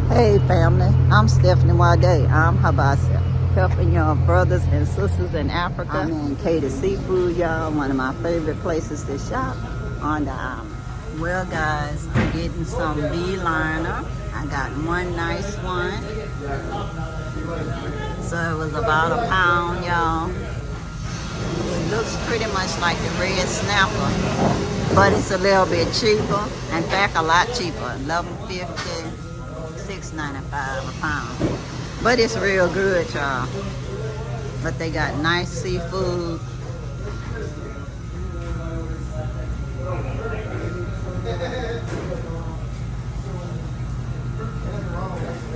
Hey family, I'm Stephanie Wade. I'm Habasa, helping your brothers and sisters in Africa. I'm in Katy Seafood, y'all, one of my favorite places to shop on the island. Well guys, I'm getting some B-liner. I got one nice one. So it was about a pound, y'all. It looks pretty much like the red snapper, but it's a little bit cheaper. In fact, a lot cheaper, $11.50. $6.95 a pound, but it's real good, y'all. But they got nice seafood.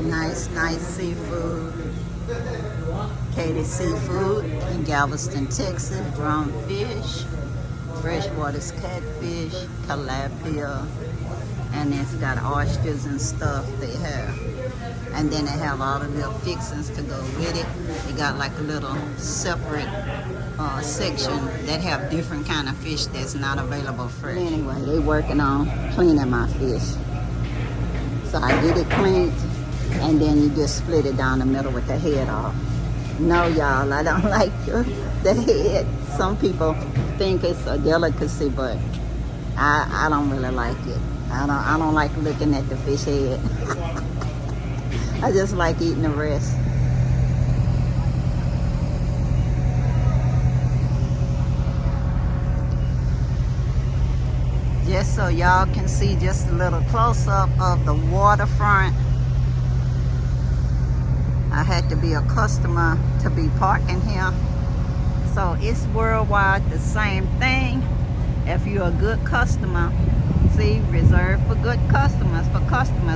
Nice seafood. Katy Seafood in Galveston, Texas. Drum fish, freshwater catfish, tilapia. And it's got oysters and stuff they have. And then they have all the little fixings to go with it. They got like a little separate section that have different kind of fish that's not available fresh. Anyway, they working on cleaning my fish. So I get it cleaned, and then you just split it down the middle with the head off. No, y'all, I don't like the head. Some people think it's a delicacy, but I don't really like it. I don't like looking at the fish head. I just like eating the rest. Just so y'all can see just a little close-up of the waterfront. I had to be a customer to be parking here. So it's worldwide the same thing. If you're a good customer, see, reserved for good customers,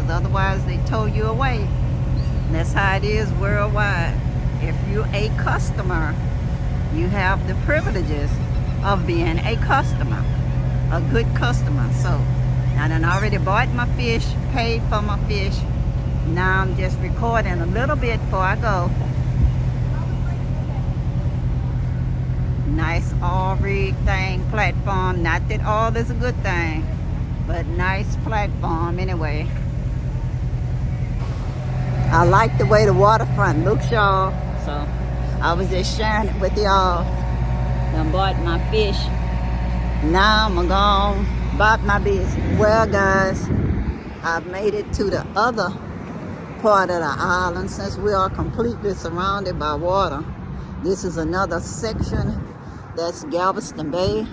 otherwise they tow you away. And that's how it is worldwide. If you're a customer, you have the privileges of being a customer, a good customer. So I done already bought my fish, paid for my fish. Now I'm just recording a little bit before I go. Nice all rig thing, platform. Not that all is a good thing, but nice platform anyway. I like the way the waterfront looks, y'all. So I was just sharing it with y'all. Done bought my fish. Now I'm gone about my business. Well guys, I've made it to the other part of the island since we are completely surrounded by water. This is another section. That's Galveston Bay.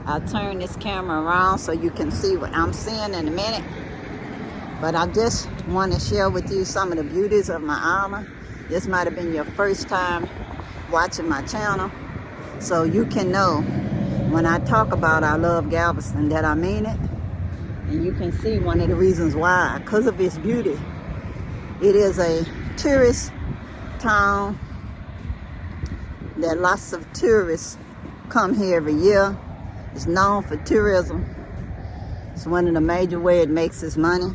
I'll turn this camera around so you can see what I'm seeing in a minute. But I just want to share with you some of the beauties of my island. This might have been your first time watching my channel. So you can know when I talk about I love Galveston that I mean it. And you can see one of the reasons why, because of its beauty. It is a tourist town that lots of tourists come here every year. It's known for tourism. It's one of the major ways it makes its money.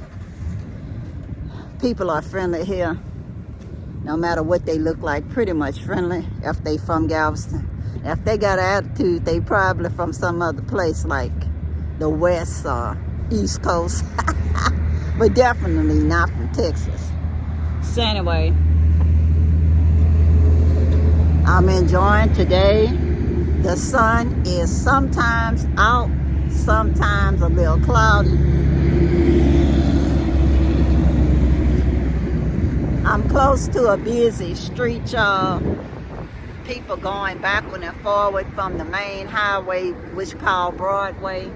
People are friendly here, no matter what they look like, pretty much friendly if they from Galveston. If they got an attitude, they probably from some other place like the West or East Coast, but definitely not from Texas. So anyway, I'm enjoying today. The sun is sometimes out, sometimes a little cloudy. I'm close to a busy street, y'all. People going backward and forward from the main highway, which called Broadway.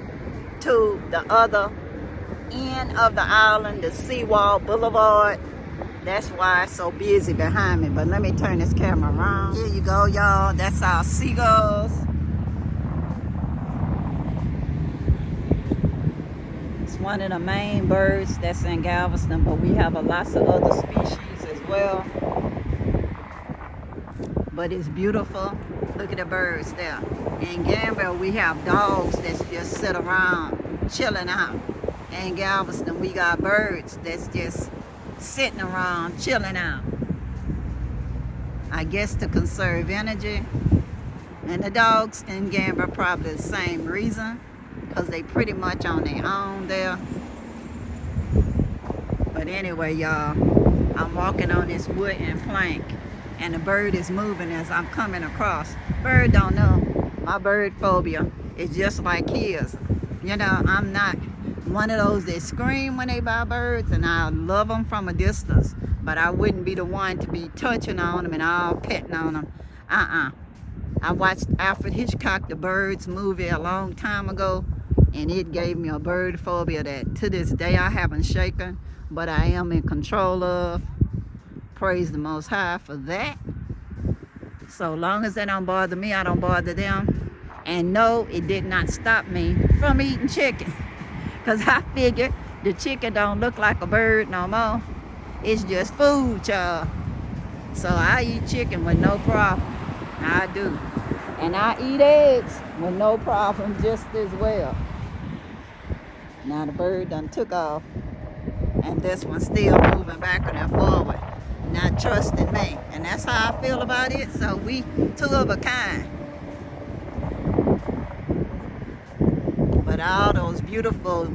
to the other end of the island, the Seawall Boulevard. That's why it's so busy behind me. But let me turn this camera around. Here you go, y'all. That's our seagulls. It's one of the main birds that's in Galveston, but we have lots of other species as well. But it's beautiful. Look at the birds there. In Gambia, we have dogs that just sit around chilling out. In Galveston, we got birds that's just sitting around chilling out. I guess to conserve energy. And the dogs in Gambia probably the same reason, because they pretty much on their own there. But anyway, y'all, I'm walking on this wooden plank and the bird is moving as I'm coming across. Bird don't know. My bird phobia is just like his. You know, I'm not one of those that scream when they buy birds, and I love them from a distance, but I wouldn't be the one to be touching on them and all petting on them. I watched Alfred Hitchcock, The Birds movie, a long time ago, and it gave me a bird phobia that to this day I haven't shaken, but I am in control of. Praise the Most High for that. So long as they don't bother me, I don't bother them. And no, it did not stop me from eating chicken, because I figured the chicken don't look like a bird no more. It's just food, y'all. So I eat chicken with no problem. I do. And I eat eggs with no problem just as well. Now the bird done took off, and this one's still moving backward and forward, not trusting me. And that's how I feel about it. So we two of a kind. But all those beautiful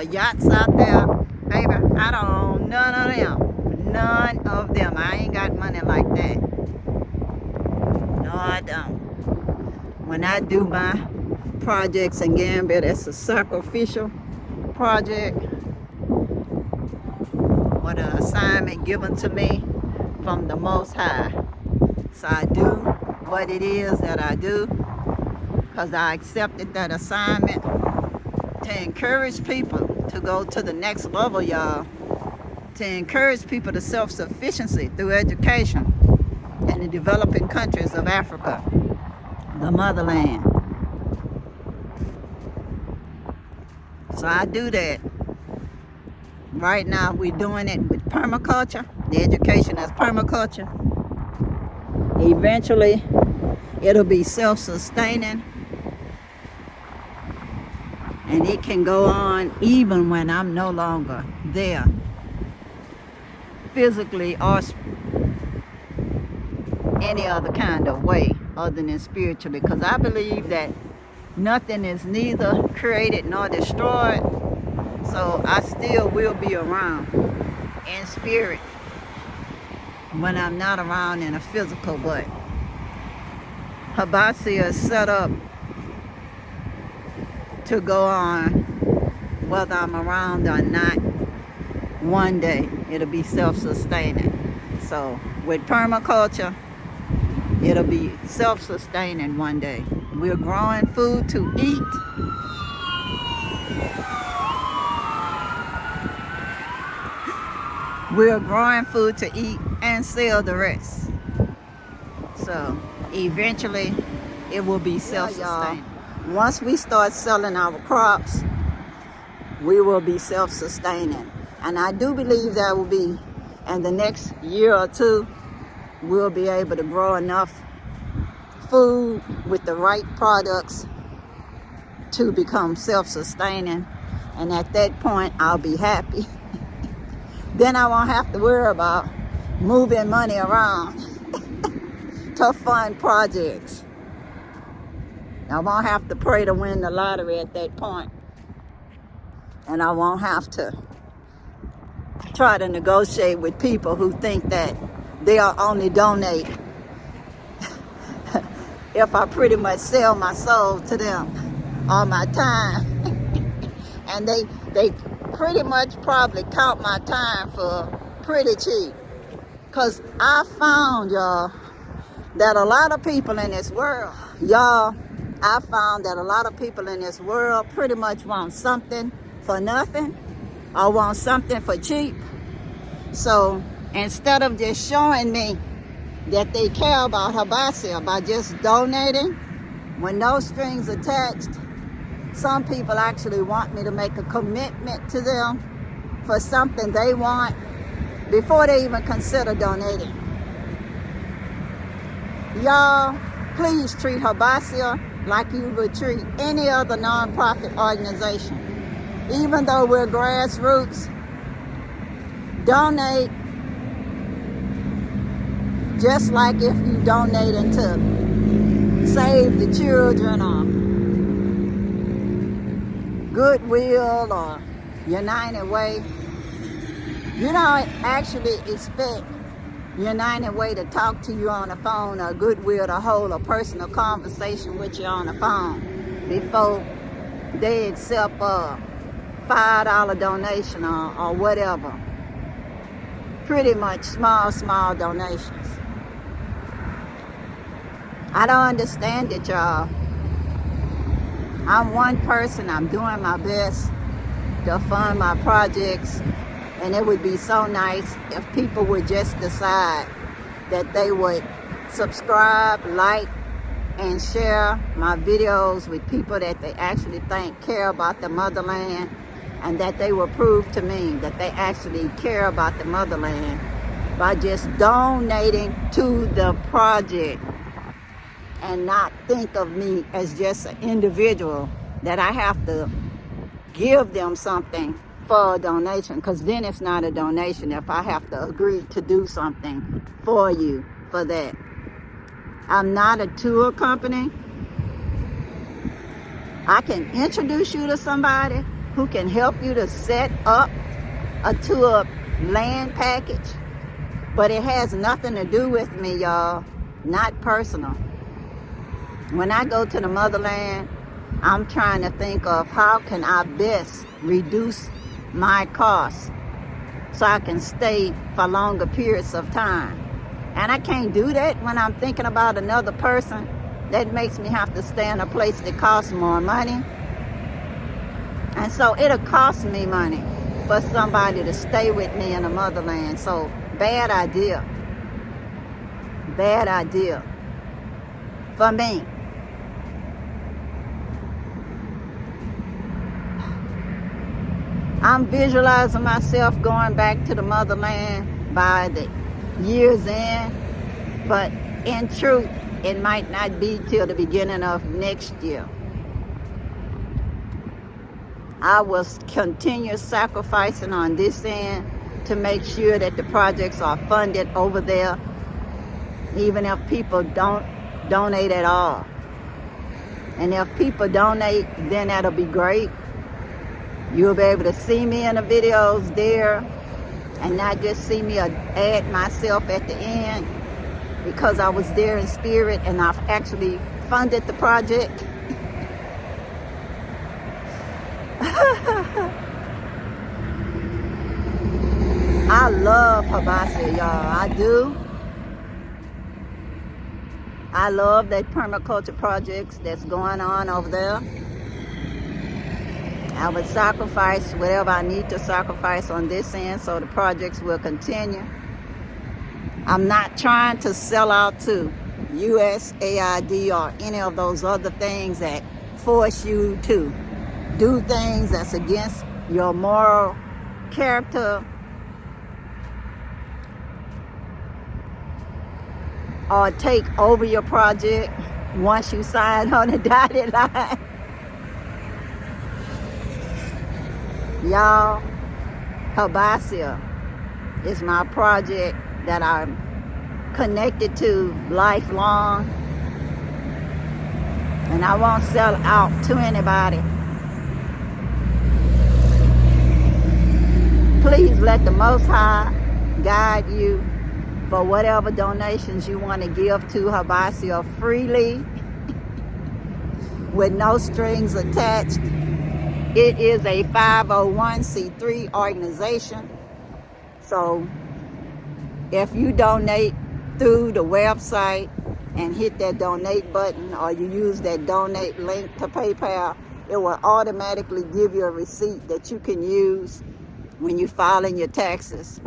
yachts out there, baby, I don't own none of them. None of them. I ain't got money like that. No, I don't. When I do my projects in Gambia, that's a sacrificial project. What an assignment given to me from the Most High. So I do what it is that I do, because I accepted that assignment to encourage people to go to the next level, y'all. To encourage people to self-sufficiency through education in the developing countries of Africa, the motherland. So I do that. Right now we're doing it with permaculture. The education is permaculture. Eventually it'll be self-sustaining, and it can go on even when I'm no longer there, physically or any other kind of way other than spiritually, because I believe that nothing is neither created nor destroyed. So I still will be around in spirit when I'm not around in a physical. But Habasi is set up to go on whether I'm around or not. One day it'll be self-sustaining. So with permaculture, it'll be self-sustaining one day. We're growing food to eat. We're growing food to eat and sell the rest. So eventually it will be self-sustaining. Once we start selling our crops, we will be self-sustaining. And I do believe that will be in the next year or two, we'll be able to grow enough food with the right products to become self-sustaining. And at that point, I'll be happy. Then I won't have to worry about moving money around to fund projects. I won't have to pray to win the lottery at that point. And I won't have to try to negotiate with people who think that they'll only donate if I pretty much sell my soul to them or my time. And they pretty much probably count my time for pretty cheap. Because I found, y'all, that a lot of people in this world, y'all, I found that a lot of people in this world pretty much want something for nothing or want something for cheap. So instead of just showing me that they care about Habasia by just donating with no strings attached, some people actually want me to make a commitment to them for something they want before they even consider donating. Y'all, please treat Habasia like you would treat any other nonprofit organization. Even though we're grassroots, donate just like if you donated to Save the Children or Goodwill or United Way. You don't actually expect United Way to talk to you on the phone or Goodwill to hold a personal conversation with you on the phone before they accept a $5 donation or whatever. Pretty much small donations. I don't understand it, y'all. I'm one person. I'm doing my best to fund my projects, and it would be so nice if people would just decide that they would subscribe, like, and share my videos with people that they actually think care about the motherland, and that they will prove to me that they actually care about the motherland by just donating to the project and not think of me as just an individual that I have to give them something for a donation, because then it's not a donation if I have to agree to do something for you for that. I'm not a tour company. I can introduce you to somebody who can help you to set up a tour land package, but it has nothing to do with me, y'all. Not personal. When I go to the motherland, I'm trying to think of how can I best reduce my costs so I can stay for longer periods of time. And I can't do that when I'm thinking about another person. That makes me have to stay in a place that costs more money. And so it'll cost me money for somebody to stay with me in the motherland. So bad idea. Bad idea for me. I'm visualizing myself going back to the motherland by the year's end, but in truth, it might not be till the beginning of next year. I will continue sacrificing on this end to make sure that the projects are funded over there, even if people don't donate at all. And if people donate, then that'll be great. You'll be able to see me in the videos there and not just see me add myself at the end, because I was there in spirit and I've actually funded the project. I love Habasia, y'all. I do. I love that permaculture projects that's going on over there. I would sacrifice whatever I need to sacrifice on this end so the projects will continue. I'm not trying to sell out to USAID or any of those other things that force you to do things that's against your moral character or take over your project once you sign on the dotted line. Y'all, Habasia is my project that I'm connected to lifelong, and I won't sell out to anybody. Please let the Most High guide you for whatever donations you want to give to Habasia freely with no strings attached. It is a 501c3 organization. So if you donate through the website and hit that donate button, or you use that donate link to PayPal, it will automatically give you a receipt that you can use when you filing your taxes.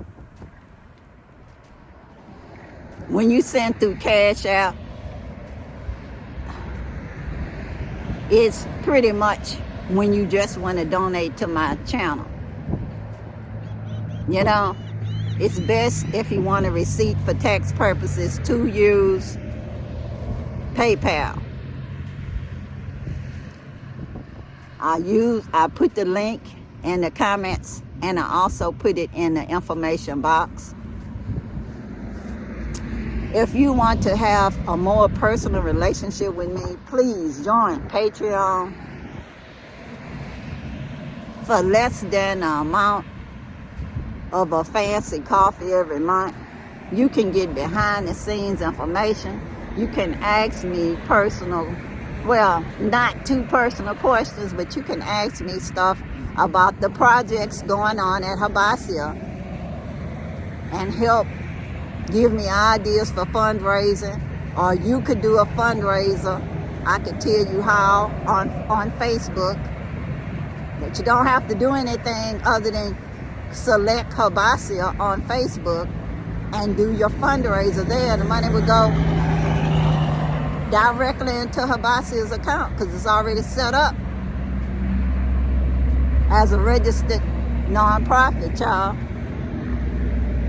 When you send through Cash App, it's pretty much when you just want to donate to my channel. You know, it's best if you want a receipt for tax purposes to use PayPal. I put the link in the comments, and I also put it in the information box. If you want to have a more personal relationship with me, please join Patreon. For less than the amount of a fancy coffee every month, you can get behind the scenes information. You can ask me personal, well, not too personal questions, but you can ask me stuff about the projects going on at Habasia and help give me ideas for fundraising. Or you could do a fundraiser. I could tell you how on Facebook. But you don't have to do anything other than select Habasia on Facebook and do your fundraiser there. The money would go directly into Habasia's account because it's already set up as a registered nonprofit, y'all.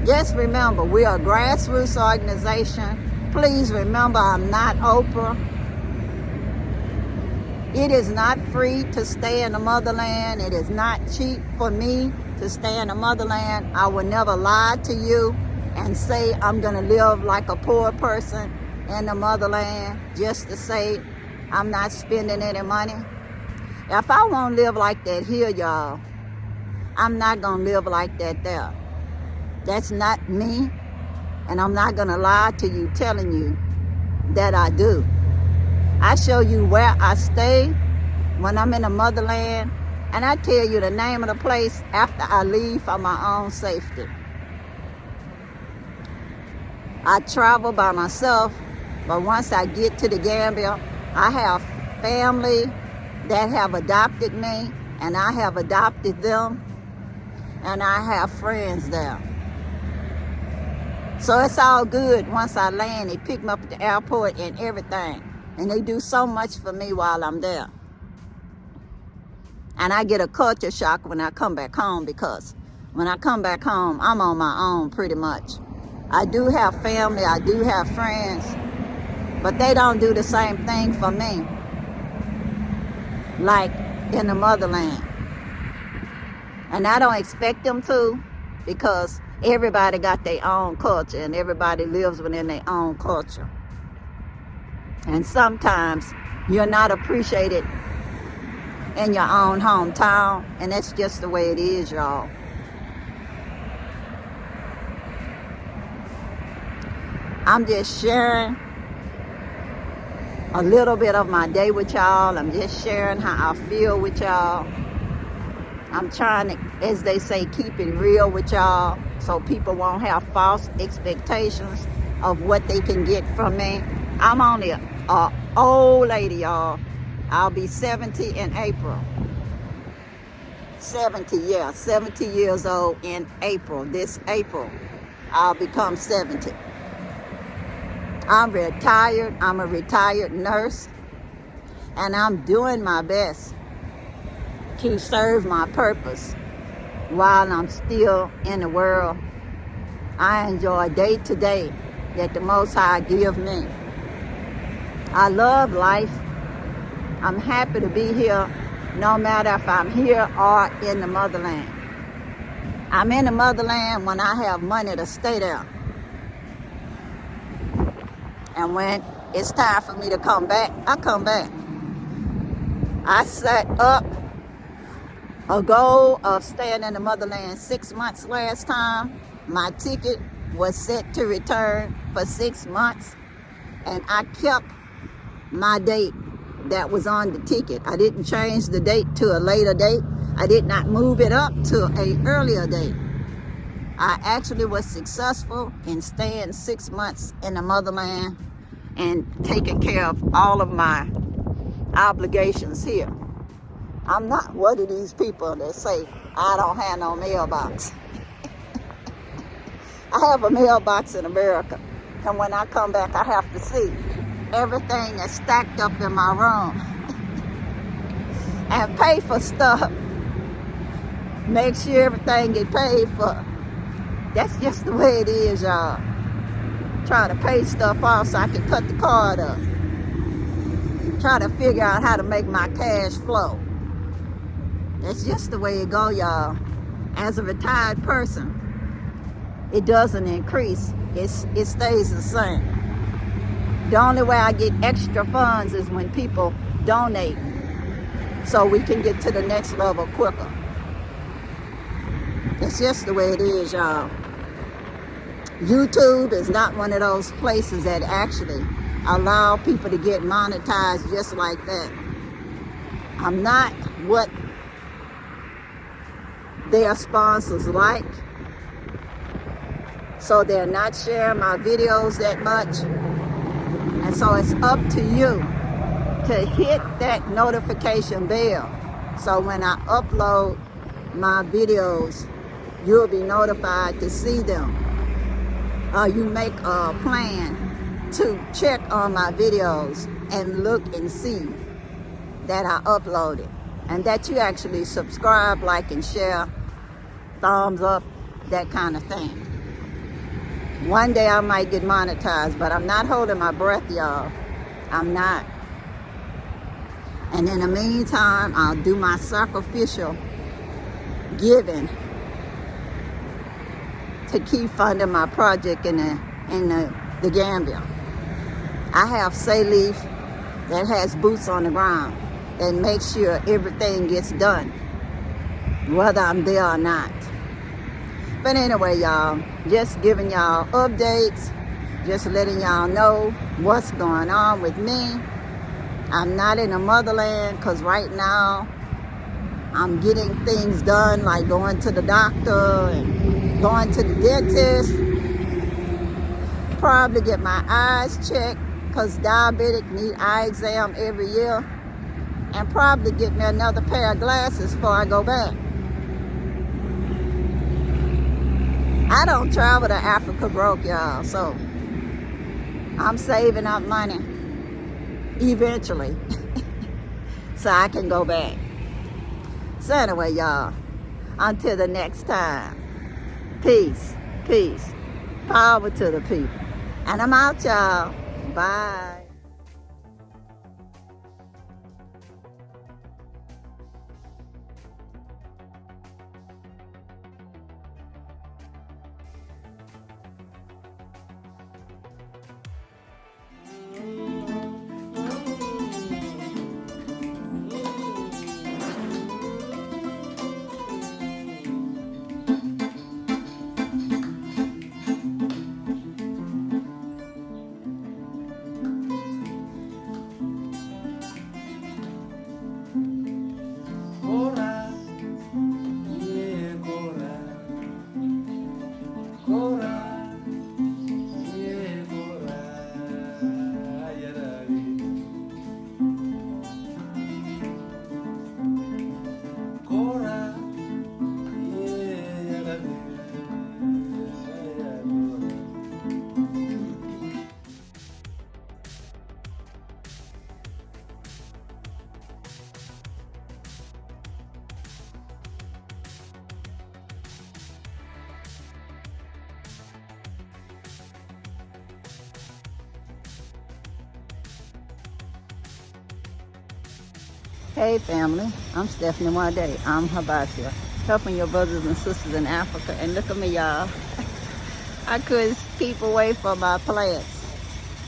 Just remember, we are a grassroots organization. Please remember, I'm not Oprah. It is not free to stay in the motherland. It is not cheap for me to stay in the motherland. I will never lie to you and say I'm going to live like a poor person in the motherland just to say I'm not spending any money. If I won't live like that here, y'all, I'm not going to live like that there. That's not me, and I'm not going to lie to you telling you that I do. I show you where I stay when I'm in the motherland, and I tell you the name of the place after I leave for my own safety. I travel by myself, but once I get to the Gambia, I have family that have adopted me, and I have adopted them, and I have friends there. So it's all good. Once I land, they pick me up at the airport and everything. And they do so much for me while I'm there. And I get a culture shock when I come back home, because when I come back home, I'm on my own pretty much. I do have family, I do have friends, but they don't do the same thing for me like in the motherland. And I don't expect them to, because everybody got their own culture and everybody lives within their own culture. And sometimes you're not appreciated in your own hometown, and that's just the way it is, y'all. I'm just sharing a little bit of my day with y'all. I'm just sharing how I feel with y'all. I'm trying to, as they say, keep it real with y'all so people won't have false expectations of what they can get from me. I'm only an old lady, y'all. I'll be 70 in April. 70 years old in April. This April, I'll become 70. I'm retired. I'm a retired nurse, and I'm doing my best to serve my purpose while I'm still in the world. I enjoy day to day that the Most High give me. I love life. I'm happy to be here, no matter if I'm here or in the motherland. I'm in the motherland when I have money to stay there. And when it's time for me to come back, I come back. I set up a goal of staying in the motherland 6 months last time. My ticket was set to return for 6 months, and I kept my date that was on the ticket. I didn't change the date to a later date. I did not move it up to an earlier date. I actually was successful in staying 6 months in the motherland, and taking care of all of my obligations here. I'm not one of these people that say, I don't have no mailbox. I have a mailbox in America, and when I come back, I have to see everything that's stacked up in my room and pay for stuff. Make sure everything get paid for. That's just the way it is, y'all. Try to pay stuff off so I can cut the card up. Try to figure out how to make my cash flow. That's just the way it go, y'all. As a retired person, it doesn't increase. It stays the same. The only way I get extra funds is when people donate so we can get to the next level quicker. It's just the way it is, y'all. YouTube is not one of those places that actually allow people to get monetized just like that. I'm not what their sponsors like, so they're not sharing my videos that much. And so it's up to you to hit that notification bell, so when I upload my videos, you'll be notified to see them. You make a plan to check on my videos and look and see that I uploaded, and that you actually subscribe, like, and share, thumbs up, that kind of thing. One day I might get monetized, but I'm not holding my breath, y'all. I'm not. And in the meantime, I'll do my sacrificial giving to keep funding my project in the Gambia. I have Say-Leaf that has boots on the ground and makes sure everything gets done, whether I'm there or not. But anyway, y'all, just giving y'all updates, just letting y'all know what's going on with me. I'm not in the motherland because right now I'm getting things done, like going to the doctor and going to the dentist. Probably get my eyes checked because diabetic need eye exam every year. And probably get me another pair of glasses before I go back. I don't travel to Africa broke, y'all, so I'm saving up money eventually so I can go back. So anyway, y'all, until the next time, peace, peace, power to the people. And I'm out, y'all. Bye. Hey family, I'm Stephanie Wade. I'm Habasia, helping your brothers and sisters in Africa. And look at me, y'all. I couldn't keep away from my plants.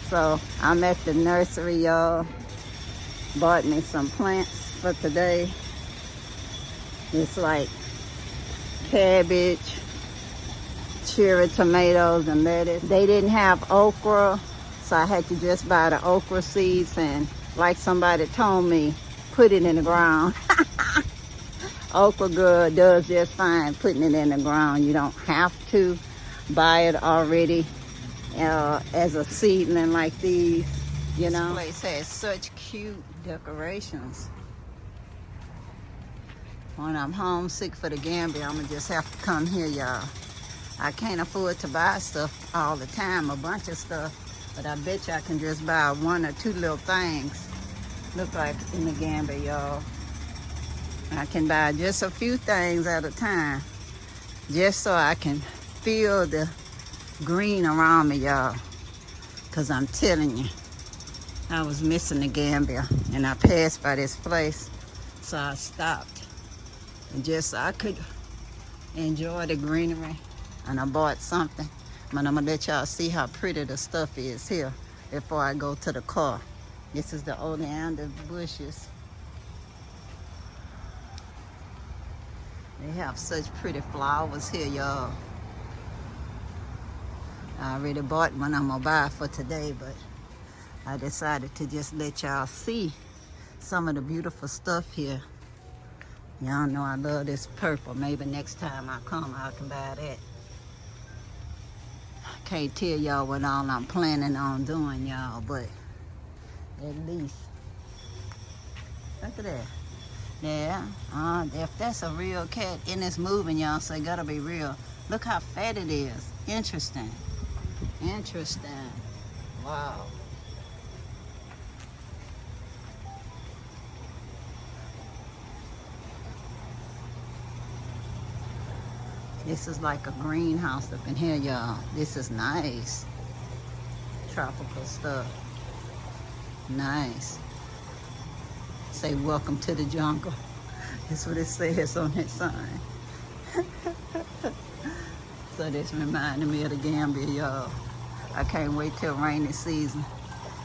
So I'm at the nursery, y'all. Bought me some plants for today. It's like cabbage, cherry tomatoes, and lettuce. They didn't have okra, so I had to just buy the okra seeds, and like somebody told me, put it in the ground. Okra good does just fine putting it in the ground. You don't have to buy it already as a seedling like these. You know, this place has such cute decorations. When I'm homesick for the Gambia, I'm gonna just have to come here, y'all. I can't afford to buy stuff all the time, a bunch of stuff, but I bet you I can just buy one or two little things. Look like in the Gambia, y'all. I can buy just a few things at a time, just so I can feel the green around me, y'all. Cause I'm telling you, I was missing the Gambia, and I passed by this place, so I stopped, and just so I could enjoy the greenery. And I bought something, but I'm gonna let y'all see how pretty the stuff is here before I go to the car. This is the oleander bushes. They have such pretty flowers here, y'all. I already bought one I'm gonna buy for today, but I decided to just let y'all see some of the beautiful stuff here. Y'all know I love this purple. Maybe next time I come, I can buy that. Can't tell y'all what all I'm planning on doing, y'all, but at least, look at that. Yeah, if that's a real cat and it's moving, y'all, so it gotta be real. Look how fat it is. Interesting. Interesting. Wow. This is like a greenhouse up in here, y'all. This is nice. Tropical stuff. Nice. Say welcome to the jungle. That's what it says on that sign. So this reminded me of the Gambia, y'all. I can't wait till rainy season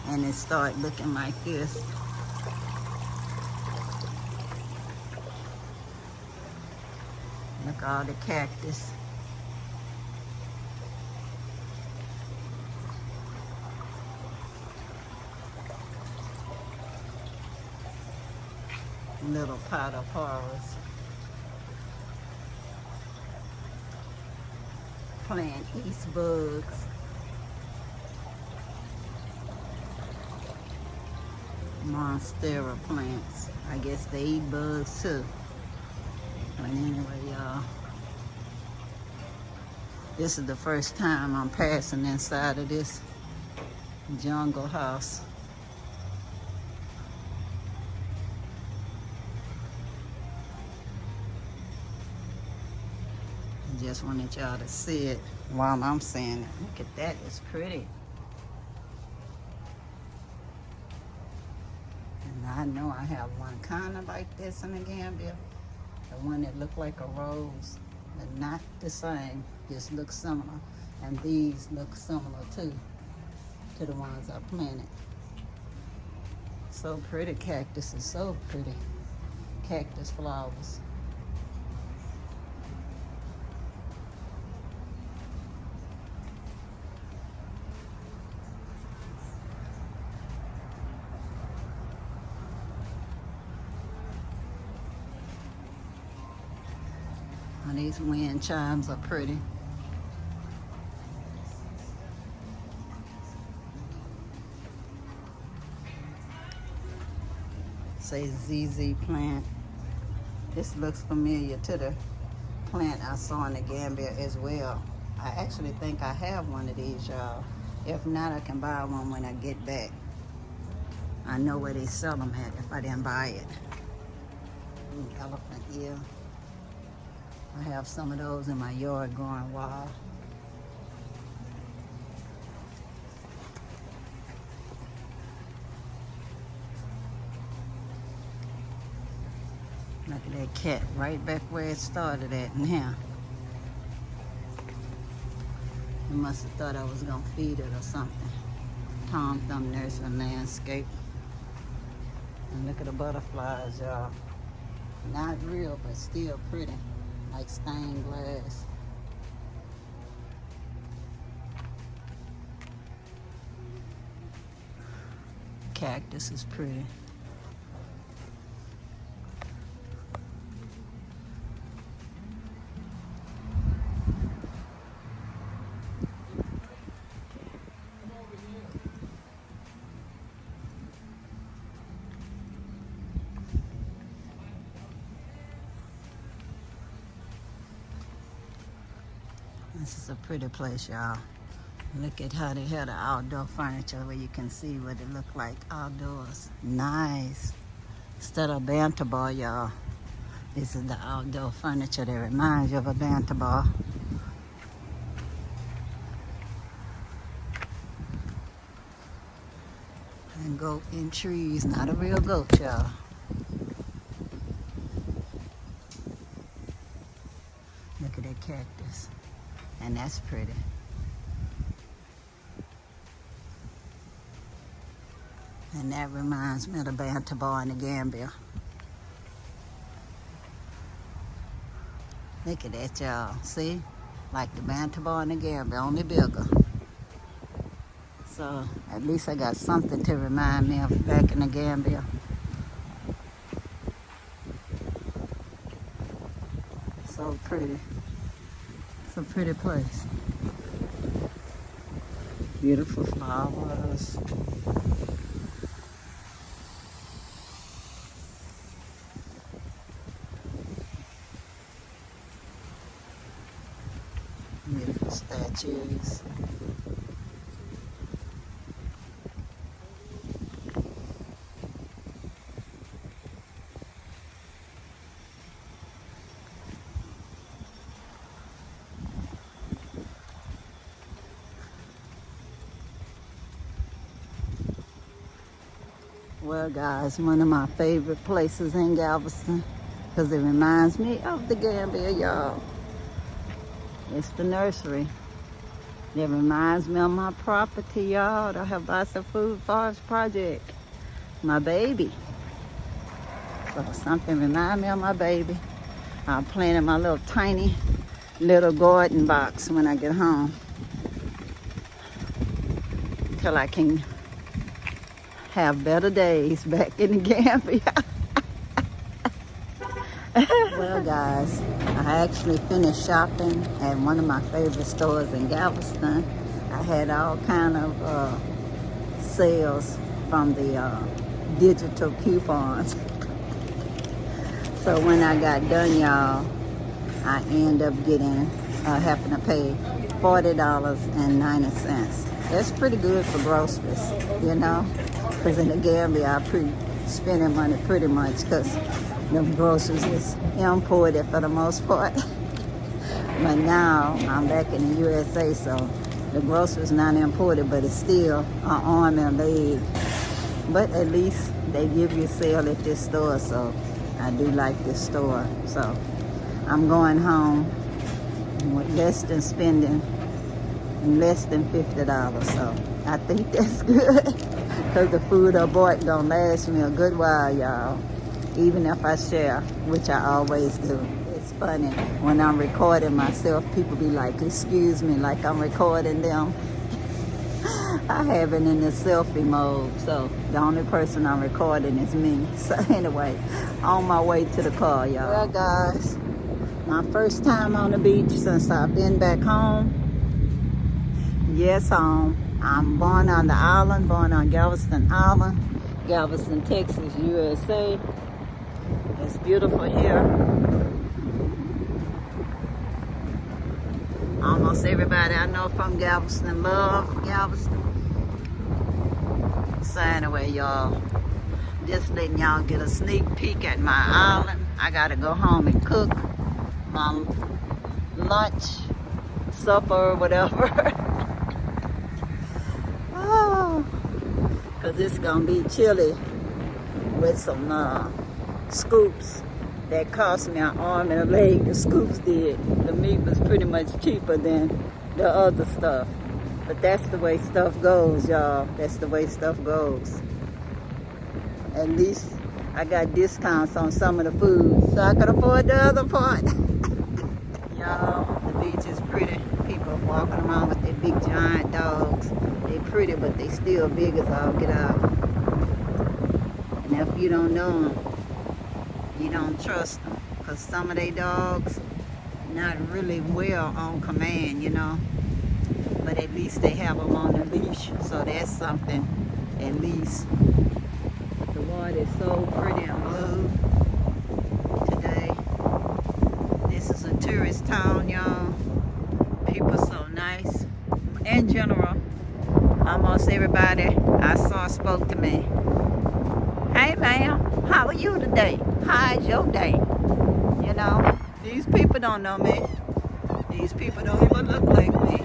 and it start looking like this. Look all the cactus. Little pot of horrors. Plant East bugs. Monstera plants. I guess they eat bugs too. But anyway, y'all, this is the first time I'm passing inside of this jungle house. Just wanted y'all to see it while I'm saying it. Look at that, it's pretty. And I know I have one kind of like this in the Gambia. The one that looked like a rose, but not the same, just looks similar. And these look similar too, to the ones I planted. So pretty, cactus is so pretty. Cactus flowers. Oh, these wind chimes are pretty. Say ZZ plant. This looks familiar to the plant I saw in the Gambia as well. I actually think I have one of these, y'all. If not, I can buy one when I get back. I know where they sell them at if I didn't buy it. Elephant ear. I have some of those in my yard growing wild. Look at that cat right back where it started at in here. It must have thought I was gonna feed it or something. Tom Thumb Nursery Landscape. And look at the butterflies, y'all. Not real, but still pretty. Like stained glass. Cactus is pretty. This is a pretty place, y'all. Look at how they have the outdoor furniture where you can see what it look like outdoors. Nice. Instead of banter ball, y'all, this is the outdoor furniture that reminds you of a banter ball. And goat in trees, not a real goat, y'all. Look at that cactus. And that's pretty. And that reminds me of the banter ball in the Gambia. Look at that, y'all. See? Like the banter ball in the Gambia, only bigger. So at least I got something to remind me of back in the Gambia. So pretty. It's a pretty place. Beautiful flowers. Beautiful statues. Well, guys, one of my favorite places in Galveston, because it reminds me of the Gambia, y'all. It's the nursery. It reminds me of my property, y'all. The Havasa Food Forest Project. My baby. So something remind me of my baby. I'll plant in my little tiny little garden box when I get home. Till I can have better days back in the Gambia. Well, guys, I actually finished shopping at one of my favorite stores in Galveston. I had all kind of sales from the digital coupons. So when I got done, y'all, I ended up getting, having to pay $40.90. That's pretty good for groceries, you know? Because in the Gambia, I spending money pretty much because the groceries is imported for the most part. But now I'm back in the USA, so the groceries not imported, but it's still an arm and leg. But at least they give you a sale at this store, so I do like this store. So I'm going home with less than spending less than $50. So I think that's good because the food I bought don't last me a good while, y'all. Even if I share, which I always do. It's funny, when I'm recording myself, people be like, excuse me, like I'm recording them. I have it in the selfie mode, so the only person I'm recording is me. So anyway, on my way to the car, y'all. Well, guys, my first time on the beach since I've been back home. Yes, home. I'm born on the island, born on Galveston Island, Galveston, Texas, USA. It's beautiful here. Almost everybody I know from Galveston love Galveston. So anyway, y'all, just letting y'all get a sneak peek at my island. I gotta go home and cook my lunch, supper, whatever. Oh, cause it's gonna be chilly with some scoops that cost me an arm and a leg. The scoops did. The meat was pretty much cheaper than the other stuff. But that's the way stuff goes, y'all. That's the way stuff goes. At least I got discounts on some of the food, so I could afford the other part. Y'all, the beach is pretty. People walking around with their big giant dogs. They pretty, but they still big as all get out. And if you don't know them, you don't trust them, because some of they dogs not really well on command, you know. But at least they have them on the leash, so that's something, at least. The water is so pretty and blue today. This is a tourist town, y'all. People in general, almost everybody I saw spoke to me. Hey ma'am, how are you today? How's your day? You know, these people don't know me. These people don't even look like me.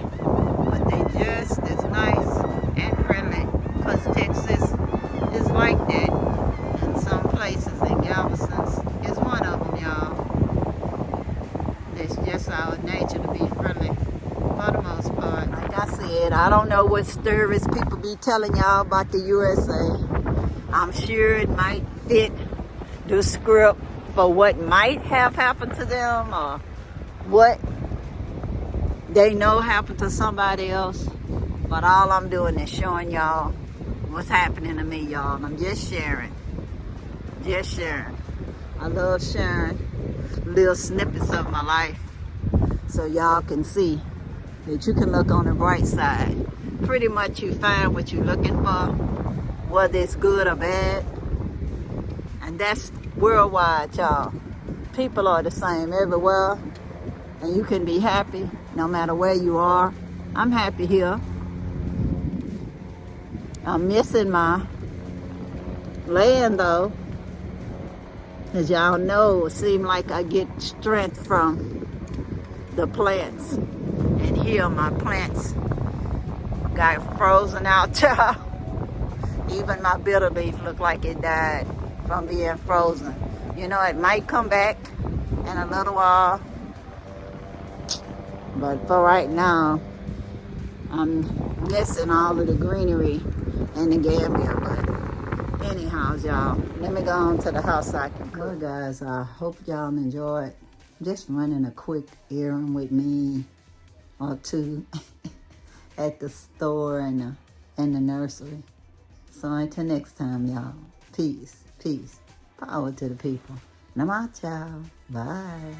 But they just as nice and friendly. Because Texas is like that. In some places, and Galveston is one of them, y'all. It's just our nature to be friendly for the most part. Like I said, I don't know what stories people be telling y'all about the USA. I'm sure it might fit the script for what might have happened to them or what they know happened to somebody else. But all I'm doing is showing y'all what's happening to me, y'all. I'm just sharing. Just sharing. I love sharing little snippets of my life so y'all can see that you can look on the bright side. Pretty much you find what you're looking for, whether it's good or bad. And that's worldwide, y'all. People are the same everywhere. And you can be happy no matter where you are. I'm happy here. I'm missing my land though. As y'all know, it seems like I get strength from the plants. And here my plants got frozen out, y'all. Even my bitter leaf looked like it died from being frozen. You know, it might come back in a little while. But for right now, I'm missing all of the greenery in the Gambia. But anyhow, y'all, let me go on to the house so I can cook. Well, guys, I hope y'all enjoyed just running a quick errand with me or two at the store and the nursery. So until next time, y'all, peace, peace, power to the people. And I'm out, y'all. Bye.